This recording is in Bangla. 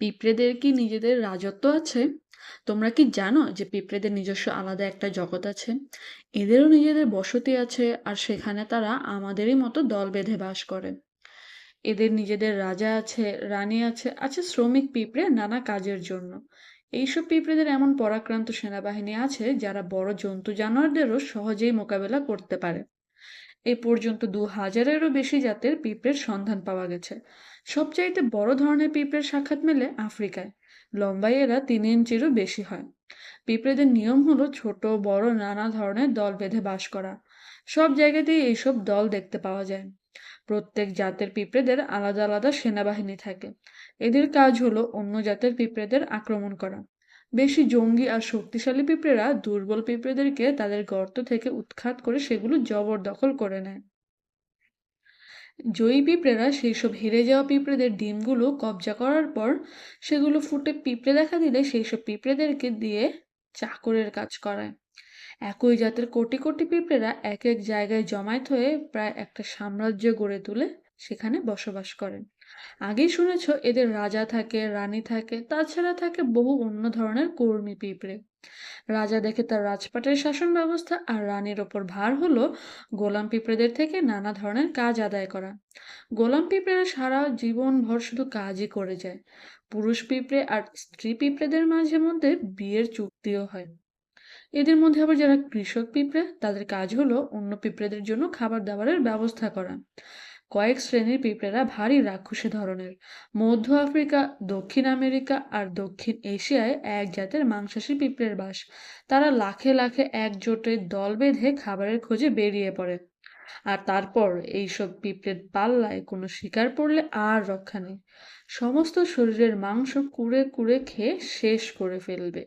পিঁপড়েদের কি নিজেদের রাজত্ব আছে? তোমরা কি জানো যে পিঁপড়েদের নিজস্ব আলাদা একটা জগৎ আছে? এদেরও নিজেদের বসতি আছে, আর সেখানে তারা আমাদেরই মতো দল বেঁধে বাস করে। এদের নিজেদের রাজা আছে, রানী আছে, আছে শ্রমিক পিঁপড়ে নানা কাজের জন্য। এইসব পিঁপড়েদের এমন পরাক্রান্ত সেনাবাহিনী আছে যারা বড় জন্তু জানোয়ারদেরও সহজেই মোকাবেলা করতে পারে। এ পর্যন্ত ২,০০০-এরও বেশি জাতের পিঁপড়ের সন্ধান পাওয়া গেছে। সবচাইতে বড় ধরনের পিঁপড়ের সাক্ষাৎ মেলে আফ্রিকায়। লম্বায় এরা ৩ ইঞ্চিরও বেশি হয়। পিঁপড়েদের নিয়ম হলো ছোট বড় নানা ধরনের দল বেঁধে বাস করা। সব জায়গাতেই এইসব দল দেখতে পাওয়া যায়। প্রত্যেক জাতের পিঁপড়েদের আলাদা আলাদা সেনাবাহিনী থাকে। এদের কাজ হলো অন্য জাতের পিঁপড়েদের আক্রমণ করা। বেশি জঙ্গি আর শক্তিশালী পিঁপড়েরা দুর্বল পিঁপড়েদেরকে তাদের গর্ত থেকে উৎখাত করে সেগুলো জবরদখল করে নেয়। জয়ী পিঁপড়েরা সেই সব হেরে যাওয়া পিঁপড়েদের ডিমগুলো কবজা করার পর সেগুলো ফুটে পিঁপড়ে দেখা দিলে সেই সব পিঁপড়েদেরকে দিয়ে চাকরের কাজ করায়। একই জাতের কোটি কোটি পিঁপড়েরা এক এক জায়গায় জমায়েত হয়ে প্রায় একটা সাম্রাজ্য গড়ে তুলে সেখানে বসবাস করেন। আগেই শুনেছ এদের রাজা থাকে, রানী থাকে, তাছাড়া থাকে বহু অন্য ধরনের কর্মী পিঁপড়ে। রাজা দেখে তার রাজপাটের শাসন ব্যবস্থা, আর রানীর ওপর ভার হলো গোলাম পিঁপড়েদের থেকে নানা ধরনের কাজ আদায় করা। গোলাম পিঁপড়েরা সারা জীবন ভর শুধু কাজই করে যায়। পুরুষ পিঁপড়ে আর স্ত্রী পিঁপড়েদের মাঝে মধ্যে বিয়ের চুক্তিও হয়। এদের মধ্যে আবার যারা কৃষক পিঁপড়ে, তাদের কাজ হলো অন্য পিঁপড়েদের জন্য খাবার দাবারের ব্যবস্থা করা। কয়েক শ্রেণীর পিঁপড়েরা ভারী রাক্ষসী ধরনের। মধ্য আফ্রিকা, দক্ষিণ আমেরিকা আর দক্ষিণ এশিয়ায় এক জাতের মাংসাশী পিঁপড়ের বাস। তারা লাখে লাখে একজোটে দল বেঁধে খাবারের খোঁজে বেরিয়ে পড়ে। আর তারপর এইসব পিঁপড়ের পাল্লায় কোনো শিকার পড়লে আর রক্ষা নেই। সমস্ত শরীরের মাংস কুড়ে কুড়ে খেয়ে শেষ করে ফেলবে।